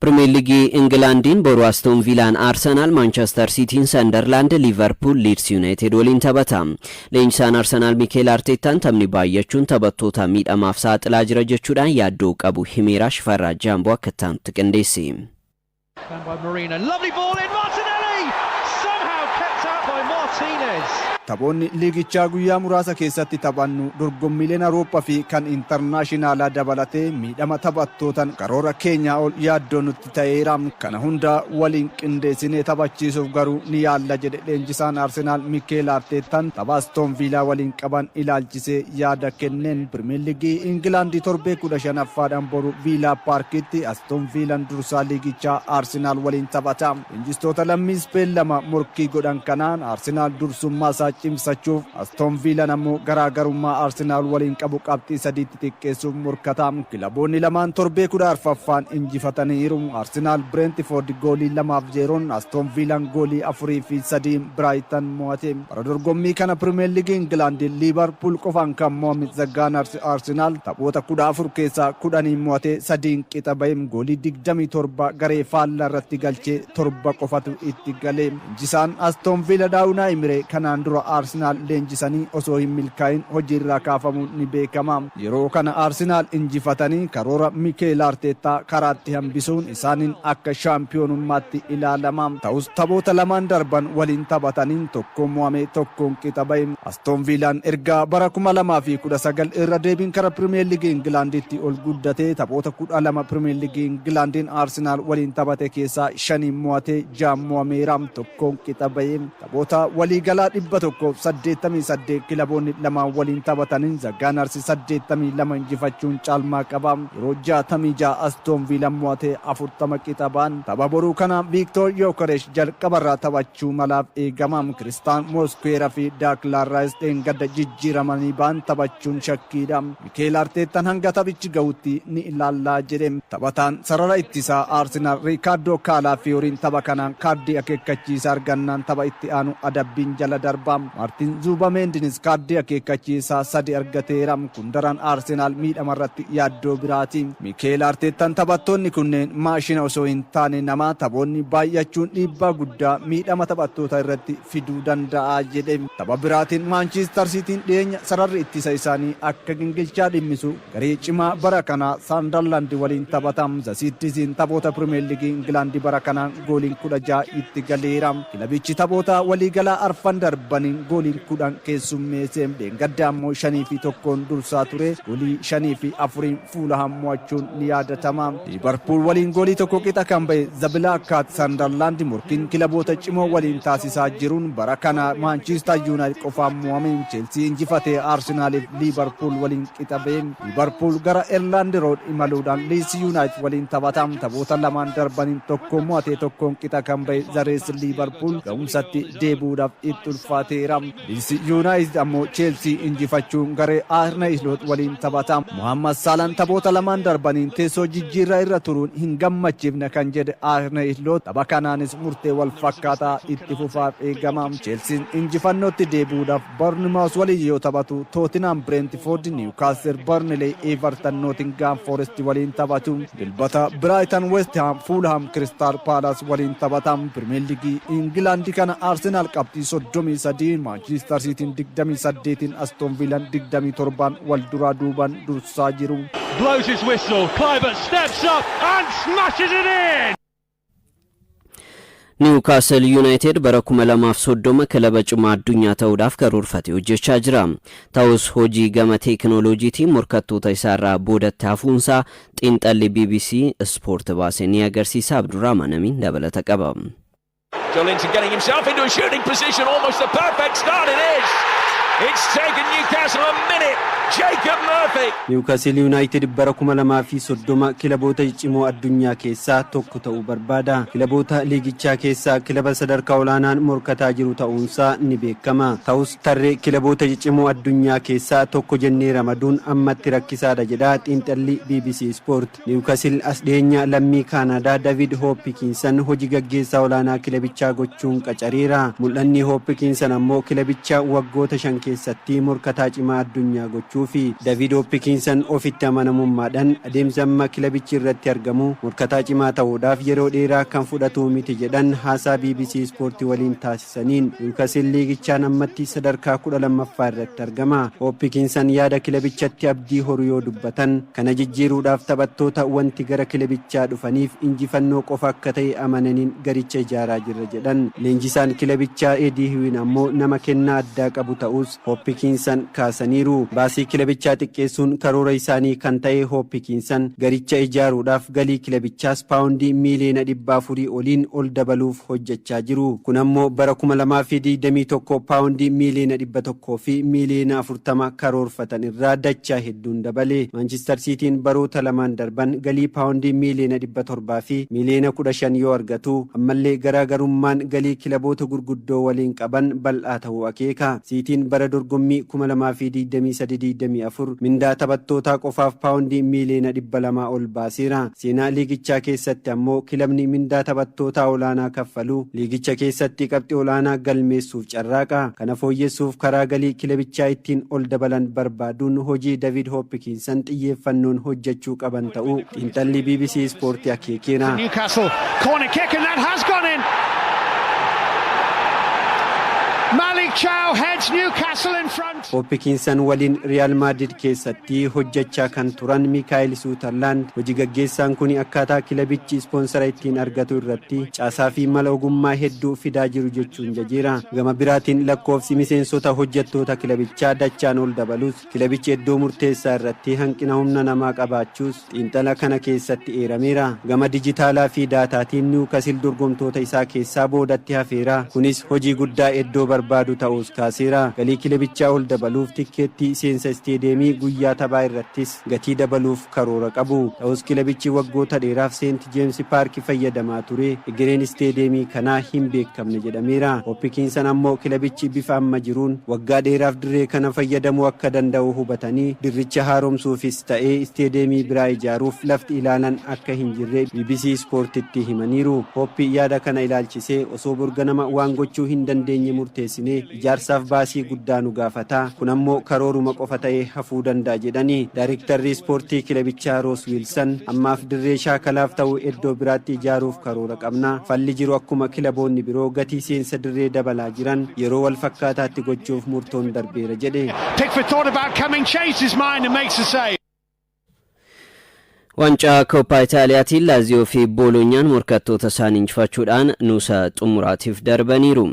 ፕሪሚየር ሊግ ኢንግላንድን ቦሩ አስቶን ቪላን አርሰናል ማንቸስተር ሲቲን ሰንደርላንድ ሊቨርፑል ሊድስ ዩናይትድ ወሊን ተበታም ለኢንሳን አርሰናል ሚኬል አርቴታን ተምኒ ባየቹን ተበቶታ ሚዳማፍ ሳጥላ ጅረጀቹዳን ያዶ ቀቡ ሂሜራ ሽፈራ ጃምቦ ከተን ትቅንዴሲ Taphoonni liigichaa guyyaa muraasa keessatti taphannu dorgommiileen Awurooppaa fi kan intarnaashinaala dabalatee miidhama taphattootan karoora keenyaa ol yaaddoo nutti ta'eera. Kana hunda waliin qindeessinee taphachiisuuf garuu ni yaalla jedhe leenjisaan Arsenaal Mikel Arteetaan tapha Aston Villa waliin qaban ilaalchisee yaada kenneen. Pirimeer Liigii Ingilaandii torbee 15ffaadhaan boru Villa Paarkitti Aston Villaan dursaa liigichaa Arsenaal waliin taphata. Leenjistoota lammii Speen lama morkii godhan kanaan Arsenaal dursummaa isaa cimsachuuf Aston Villa ammoo garaagarummaa Arsenaal waliin qabu qabxii sadiitti xiqqeessuuf morkata. Kilaboonni lamaan torbee 14ffaan injifataniiru. Arsenaal Brentford goolii 2-0, Aston Villaan goolii 4-3 Brighton mo'ate. Bara dorgommii kana Premier League England Liverpool qofaan kan mo'ame zaggaan Arsenaal taphoota 14 keessaa 10 mo'ate 3 qixa ba'e. Goolii 27 garee faallaa irratti galchee 7 qofatu itti gale. Injisaan Aston Villa daawunaa Imre kanaan dura Arsenaal leenjisanii osoo hin milkaa'in hojiirraa kaafamuun ni beekama. Yeroo kana Arsenaal injifatanii karoora Mikel Arteetaa karaatti hambisuun isaaniin akka shaampiyoonummaatti ilaalama. Ta'us taphoota lamaan darban waliin taphataniin tokkoon mo'ame tokkoon qixa ba'e. Aston Villaan ergaa bara 2019 irra deebiin kara Premier League Ingilaanditti ol guddatee taphoota 12 Premier League Ingilaandiin Arsenaal waliin taphate keessaa 5 mo'atee 6 mo'ameera tokkoon qixa ba'e. Taphoota waliigalaa 188 kilaboonni lamaan waliin taphataniin zaggaan Arsenaal 82 injifachuun caalmaa qaba. Yeroo 66 Aston Villa mo'ate 40 qixa ba'an. Tapha boruu kana Victor Gyökeres jalqabarraa taphachuu malaaf eegama. Christian Mosquera fi Declan Rice gadda jijjiiramanii ba'an taphachuun shakkiidha. Mikel Arteetaan hanga taphichi ga'utti ni ilaallaa jedhe. Taphataan sarara ittisaa Arsenaal Ricardo Calafioriin tapha kanaan kaardii akeekkachiisaa argannaan tapha itti aanu adabbiin jala darba. Martin Zubamendinis kaardii akeekkachiisaa 3 argateera. Kun daran Arsenaal miidhamarratti yaaddoo biraati. Mikel Arteetaan taphattoonni kunneen maashina osoo hin taane nama. Taphoonni baay'achuun dhiibbaa guddaa miidhama taphattoota irratti fiduu danda'a jedhe. Tapha biraatiin Manchester Cityin dhiyeenya sararri ittisa isaanii akka gingilchaa dhimmisu garee cimaa bara kanaa Sunderland waliin taphatam. Cityin taphoota Premier League England bara kanaan gooliin 16 itti galeera. Kilabichi taphoota waliigalaa arfan darbaniin gooliin 10 keessummeesse. Gadda ammoo 5-1 dursaa ture. Goolii 5-4 Fulham mo'achuun ni yaadatama. Liverpool waliin goolii tokko qixa kan ba'e The Black Cat Sunderland morkiin kilaboota cimoo waliin taasisaa jiruun bara kana Manchester United qofaan mo'ame. Chelsea injifatee Arsenaaliif Liverpool waliin qixa ba'e. Liverpool gara Elland Road imaluudhaan Leeds United waliin taphatam. Taphoota lamaan darbaniin tokko mo'atee tokkoon qixa kan ba'e zarees Liverpool ga'umsatti deebuudhaaf itti ulfaateera. Leeds United ammoo Chelsea injifachuun garee Arne Slot waliin taphatam. Mohamed Salah taphoota lamaan darbaniin teessoo jijjiirraa irra turuun hin gammachiifne kan jedhe Arne Slot tapha kanaanis murtee wal fakkaataa itti fufaaf eegama. Chelsea injifannootti deebuudhaaf Bournemouth waliin yoo taphatu Tottenham Brentford, Newcastle Burnley, Everton Nottingham Forest waliin taphatu. Dilbata Brighton West Ham Fulham Crystal Palace waliin taphatam. Premier League England kana Arsenal qabxii 33, Manchester City 28, Aston Villa 27 wal duraa duubaan dursaa jiru. Blows his whistle, Kluivert steps up and smashes it in! Newcastle United bara 2030 kilaba cimaa addunyaa ta'uudhaaf karoorfatee hojjechaa jira. Ta'us hojii gama teekinooloojiitiin morkattoota isaarraa boodatti hafuunsaa xiinxalli BBC Sport baasee ni agarsiisa. Abdurrahman Amin dabalata qaba. Joelinton getting himself into a shooting position, almost the perfect start it is! It's taken Newcastle a minute. Jacob Murphy. Newcastle United bara 2030 kilaboota cimoo addunyaa keessaa tokko ta'uu barbaada. Kilaboota liigichaa keessaa kilaba sadarkaa olaanaan morkataa jiru ta'uunsaa ni beekama. Ta'us tarree kilaboota cimoo addunyaa keessaa tokko jennee ramaduun ammatti rakkisaadha jedha xiinxalli BBC Sport. Newcastle as dhiyeenya lammii Kaanadaa David Hopkinson hojii gaggeessaa olaanaa kilabichaa gochuun qacareera. Mul'anni Hopkinson ammoo kilabicha waggoota 5 keessatti morkataa cimaa addunyaa gochuu fi David Hopkinson ofitti amanamummaadhaan adeemsa amma kilabichi irratti argamu morkataa cimaa ta'uudhaaf yeroo dheeraa kan fudhatu miti jedhan haasaa BBC Ispoortii waliin taasisaniin Newcastle liigichaan ammatti sadarkaa 12ffaa irratti argama. Hopkinson yaada kilabichatti abdii horuu yoo dubbatan kana jijjiiruudhaaf taphattoota wanti gara kilabichaa dhufaniif injifannoo qofa akka ta'e amananiin garicha ijaaraa jirra jedhan. Leenjisaan kilabichaa Eddie Howe ammoo nama kennaa addaa qabu ta'us Hopkinson kaasaniiru. Baasii kilabichaa xiqqeessuun karoora isaanii kan ta'e Hopkinson garicha ijaaruudhaaf galii kilabichaas paawundii miiliyoona 400 oliin ol dabaluuf hojjechaa jiru. Kun ammoo bara 2021 paawundii miiliyoona 100 fi miiliyoona 40 karoorfatan irraa dachaa hedduun dabale. Manchester Cityin baroota lamaan darban galii paawundii miiliyoona 700 fi miiliyoona 15 yoo argatu ammallee garaagarummaan galii kilaboota gurguddoo waliin qaban bal'aa ta'uu akeeka. Cityin bara dorgommii 2023-24 mindaa taphattootaa qofaaf paawundii miiliyoona 200 ol baaseera. Seenaa liigichaa keessatti ammoo kilabni mindaa taphattootaa olaanaa kaffalu liigicha keessatti qabxii olaanaa galmeessuuf carraaqa. Kana fooyyessuuf karaa galii kilabichaa ittiin ol dabalan barbaaduun hojii David Hopkinson xiyyeeffannoon hojjechuu qaban ta'uu xiinxalli BBC Ispoortii akeekeera. Newcastle corner kick and that has gone in. Malik Chow heads Newcastle in front. Hopkinson waliin Real Madrid keessatti hojjechaa kan turan Mikael Sutherland hojii gaggeessaan kun akkaataa kilabichi ispoonsara ittiin argatu irratti caasaa fi mala ogummaa hedduu fidaa jiru jechuun jajeera. Gama biraatiin lakkoofsi miseensota hojjettoota kilabichaa dachaan ol dabalus kilabichi iddoo murteessaa irratti hanqina humna namaa qabaachuus xiinxala kana keessatti eerameera. Gama dijitaalaa fi daataatiin Newcastle dorgomtoota isaa keessaa boodatti hafeera. Kunis hojii guddaa iddoo barbaadu ta'us kaaseera. Galii kilabichaa ol dabaluuf tikkeettii seensa isteediyeemii guyyaa taphaa irrattis gatii dabaluuf karoora qabu. Ta'us kilabichi waggoota dheeraaf Seent Jeems Paarkii fayyadamaa ture. Egereen isteediyeemii kanaa hin beekamne jedhameera. Hopkinson ammoo kilabichi bifa amma jiruun waggaa dheeraaf dirree kana fayyadamuu akka danda'u hubatanii dirricha haaromsuufis ta'ee isteediyeemii biraa ijaaruuf lafti ilaalan akka hin jirre BBC Ispoortitti himaniiru. Hoppi yaada kana ilaalchisee osoo borganama waan gochuu hin dandeenye murteessinee ijaarsaaf baasii guddaa nu gaafata. Kun ammoo karooruma qofa ta'ee hafuu danda'a jedhanii Daayirektarri Ispoortii kilabichaa Ross Wilson ammaaf dirree shaakalaaf ta'u iddoo biraatti ijaaruuf karoora qabna. Falli jiru akkuma kilaboonni biroo gatii seensa dirree dabalaa jiran yeroo wal fakkaataatti gochuuf murtoon darbeera jedhe. Pickford thought about coming, changed his mind and makes a save. Wancaa Coppa Itaaliyaatiin Laaziyoo fi Booloonyaan morkattoota isaanii injifachuudhaan nuusa xumuraatiif darbaniiru.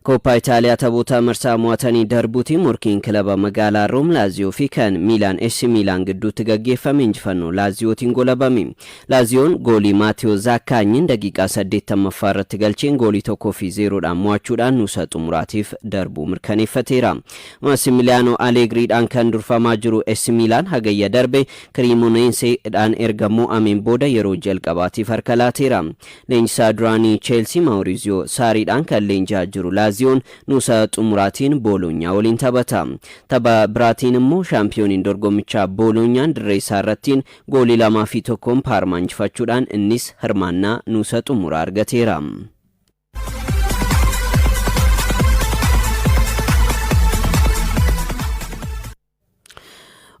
Coppa Italia taphoota marsaa mo'atanii darbuutiin morkiin kilaba magaalaa Room Laaziyoo fi kan Miilaan AC Miilaan gidduutti gaggeeffame injifannoo Laaziyootiin golabame. Laaziyoon goolii Maateo Zaakkaanyiin daqiiqaa 80ffaa irratti galcheen goolii 1-0dhaan mo'achuudhaan nuusa xumuraatiif darbuu mirkaneeffateera. Massimiliyaanoo Allegriidhaan kan durfamaa jiru AC Miilaan hagayya darbe Cremonenseedhaan erga mo'ameen booda yeroo jalqabaatiif harka laateera. Leenjisaa duraanii Chelsea Maurizio Sarriidhaan kan leenjaa jiru Laaziyoon nuusa xumuraatiin Booloonyaa waliin taphata. Tapha biraatiin immoo shaampiyooniin dorgommichaa Booloonyaan dirree isaa irrattiin goolii 2-1 Paarmaa injifachuudhaan innis hirmaannaa nuusa xumuraa argateera.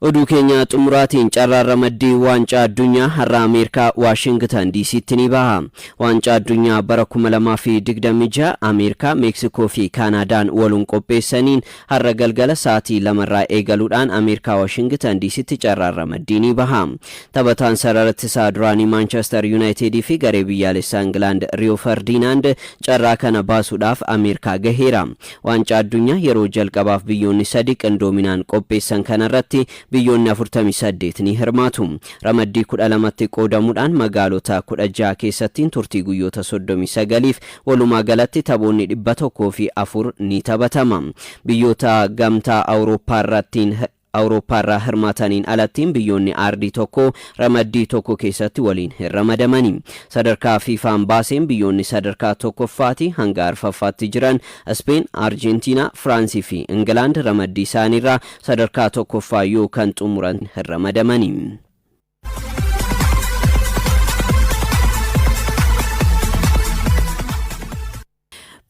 Oduu keenya xumuraatiin carraarra maddii waancaa addunyaa har'a Ameerikaa Waashingtan DC'tti ni baha. Waancaa addunyaa bara 2026 Ameerikaa, Meeksikoo fi Kaanaadaan waluun qopheessaniin har'a galgala sa'aatii 2 eegaluudhaan Ameerikaa Waashingtan DC'tti carraarra maddii ni baha. Taphataan sararattisaa duraanii Manchester United fi garee biyyaalessaa England Rio Ferdinand carraa kana baasuudhaaf Ameerikaa gaheera. Waancaa addunyaa yeroo jalqabaaf biyyoonni 3 qindoominaan qopheessan kanarratti biyyoonni 48 ni hirmaatu. Ramaddii 12tti qoodamuudhaan magaalota 16 keessatti turtii guyyoota 39f walumaa galatti taphoonni 104 ni taphatama. Biyyoota gamtaa Awurooppaarraa hirmaataniin alattiin biyyoonni aardii tokko ramaddii tokko keessatti waliin hin ramadamani. Sadarkaa fiifaan baaseen biyyoonni sadarkaa tokkoffaati hanga arfaffaatti jiran Speen, Arjentiina, Firaansii fi Ingilaand ramaddii isaaniirraa sadarkaa tokkoffaa yoo kan xumuran hin ramadamani.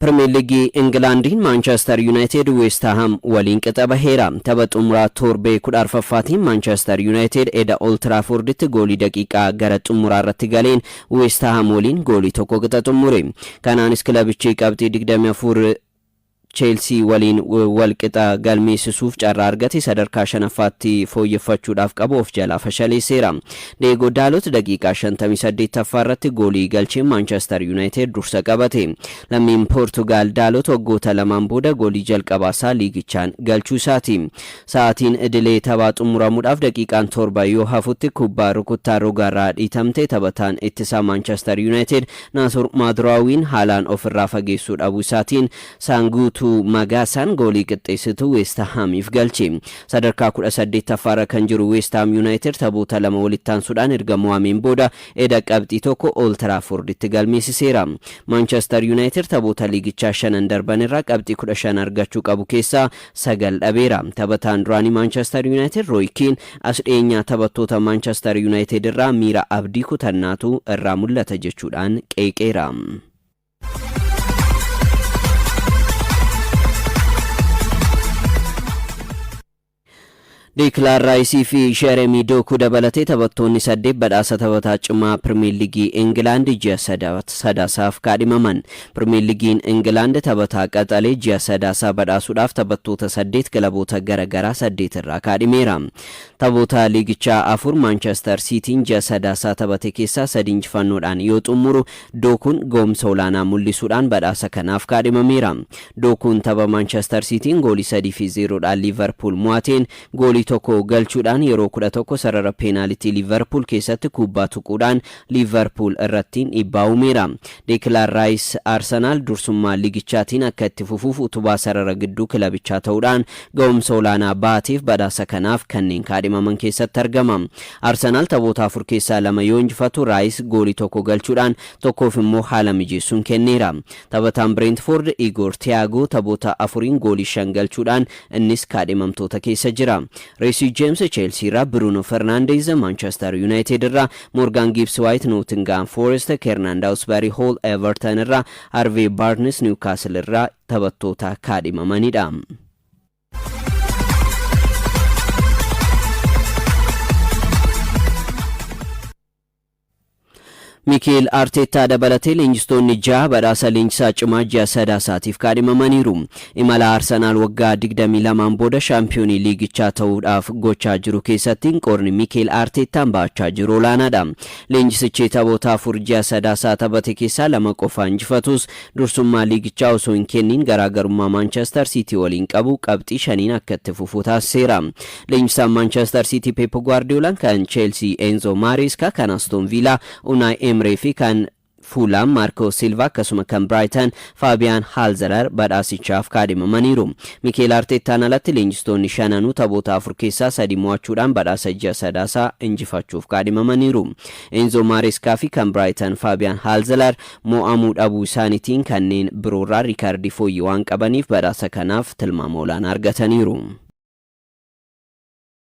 ፕሪሚየር ሊግ ኢንግላንድን ማንቸስተር ዩናይትድ ዌስትሃም ወሊን ቅጠበ ሄራ ተበጡምራ ቶርቤ ኩዳር ፈፋቲ ማንቸስተር ዩናይትድ ኤዳ ኦልትራፎርድ ጎሊ ደቂቃ ገረጡምራ ረት ገሌን ዌስትሃም ወሊን ጎሊ ቶኮ ቅጠጡምሬ ካናንስ ክለብቺ ቀብጢ ድግደም ያፉር ቼልሲ ወሊን ወልቅጣ ገልሜስሱፍ ጨራ አርገት ሰደርካ ሸነፋቲ ፎየፈቹዳፍ ቀቦፍ ጀላ ፈሸሌ ሴራ ዴጎ ዳሎት ደቂቃ ሸንተሚ ሰዴት ተፋረት ጎሊ ገልቼ ማንቸስተር ዩናይትድ ዱርሰ ቀበቴ ለሚን ፖርቱጋል ዳሎት ወጎተ ለማንቦደ ጎሊ ጀልቀባሳ ሊግቻን ገልቹ ሳቲን እድሌ ተባጡ ሙራሙዳፍ ደቂቃን ቶርባ ዮሐፉት ኩባ ሩኩታ ሮጋራ ዲተምቴ ተበታን ኢትሳ ማንቸስተር ዩናይትድ ናሱር ማድራዊን ሃላን ኦፍራ ፈጌሱ ዳቡ ሳቲን ሳንጉቱ ማጋሳን ጎሊ ቅጤስቱ ዌስትሃም ይፍገልቺ ሰደርካ ኩደ ሰዴት ተፋረ ከንጅሩ ዌስትሃም ዩናይትድ ተቦታ ለመወሊታን ሱዳን እርገሟሚን ቦዳ ኤዳ ቀብጢ ቶኮ ኦልትራፎርድ ትገልሜስ ሴራ ማንቸስተር ዩናይትድ ተቦታ ሊግቻ ሸነን ደርበንራ ቀብጢ ኩደ ሸነ አርጋቹ ቀቡ ኬሳ ሰገል ዳቤራ ተበታን ድራኒ ማንቸስተር ዩናይትድ ሮይኪን አስዴኛ ተበቶታ ማንቸስተር ዩናይትድ ራ ሚራ አብዲ ኩተናቱ እራሙለ ተጀቹዳን ቄቄራ ዲክላር ራይሲ ፊ ሸረሚ ዶኩ ደበለቴ ተበቶኒ ሰዴ በዳሰ ተበታጭማ ፕሪሚየር ሊግ ኢንግላንድ ጀሰዳት ሰዳሳፍ ካዲመመን ፕሪሚየር ሊግ ኢንግላንድ ተበታ ቀጠሌ ጀሰዳሳ በዳሱ ዳፍ ተበቶ ተሰዴት ክለቦተ ገረገራ ሰዴት ራ ካዲሜራ ተቦታ ሊግቻ አፉር ማንቸስተር ሲቲን ጀሰዳሳ ተበቴ ኬሳ ሰዲንጅ ፈኖዳን ይወጡሙሩ ዶኩን ጎም ሶላና ሙሊሱዳን በዳሰ ከናፍ ካዲመሜራ ዶኩን ተበ ማንቸስተር ሲቲን ጎሊ ሰዲ ፊ 0 ዳን ሊቨርፑል ሟቴን ጎሊ ቶኮ ገልቹዳን የሮ ኩደ ቶኮ ሰረረ ፔናልቲ ሊቨርፑል ኬሰት ኩባቱ ቁዳን ሊቨርፑል እረቲን ኢባውሜራ ዴክላር ራይስ አርሰናል ዱርሱማ ሊግቻቲን አከትፉፉ ቱባ ሰረረ ግዱ ክለብቻ ተውዳን ጎም ሶላና ባቲፍ በዳሰ ከናፍ ከኔን ካዲማመን ኬሰት ተርገማ አርሰናል ተቦታ ፉር ኬሳ ለማዮንጅ ፈቱ ራይስ ጎሊ ቶኮ ገልቹዳን ቶኮፍሞ ሐለምጂሱን ከኔራ ተበታም ብሬንትፎርድ ኢጎር ቲያጎ ተቦታ አፉሪን ጎሊ ሸንገልቹዳን እንስ ካዲማምቶ ተኬሰ ጅራ ሬሲ ጄምስ ቼልሲ ራ ብሩኖ ፈርናንዴዝ ማንቸስተር ዩናይትድ ራ ሞርጋን ጊብስ ዋይት ኖቲንጋም ፎሬስት ኬርናንዳውስበሪ ሆል ኤቨርተን ራ አርቬ ባርንስ ኒውካስል ራ ተበቶታ ካዲማመኒዳ ሚኬል አርቴታ ደበለቴ ሊንጅስቶን ጃ በዳሰ ሊንጅሳ ጭማጅ ሰዳሳቲፍ ካዲመመኒሩ ኢማላ አርሰናል ወጋ ዲግደሚ ለማንቦደ ሻምፒዮኒ ሊግ ቻተው ዳፍ ጎቻ ጅሩ ኬሰቲን ቆርን ሚኬል አርቴታን ባቻ ጅሩ ላናዳ ሊንጅስቼ ተቦታ ፉርጃ ሰዳሳ ተበተኬሳ ለመቆፋን ጅፈቱስ ዱርሱማ ሊግ ቻው ሶንኬኒን ገራገሩማ ማንቸስተር ሲቲ ወሊን ቀቡ ቀብጢ ሸኒን አከትፉ ታሴራ ሊንጅሳ ማንቸስተር ሲቲ ፔፕ ጓርዲዮላን ከን ቼልሲ ኤንዞ ማሬስካ ከናስቶን ቪላ ኡናይ ኤምሬፊ ካን ፉላም ማርኮ ሲልቫ ከሱመ ከም ብራይተን ፋቢያን ሃልዘለር በዳሲቻፍ ካዲመመኒሩ ሚኬል አርቴታ ናላት ሊንጅስቶን ሸነኑ ተቦታ አፍሪኬሳ ሰዲሟቹዳን በዳሰጀ ሰዳሳ እንጂፋቹፍ ካዲመመኒሩ ኤንዞ ማሬስካፊ ከም ብራይተን ፋቢያን ሃልዘለር ሞአሙ ዳቡ ሳኒቲን ከኔን ብሮራ ሪካርዲ ፎይዋን ቀበኒፍ በዳሰ ከናፍ ትልማ ሞላን አርገተኒሩ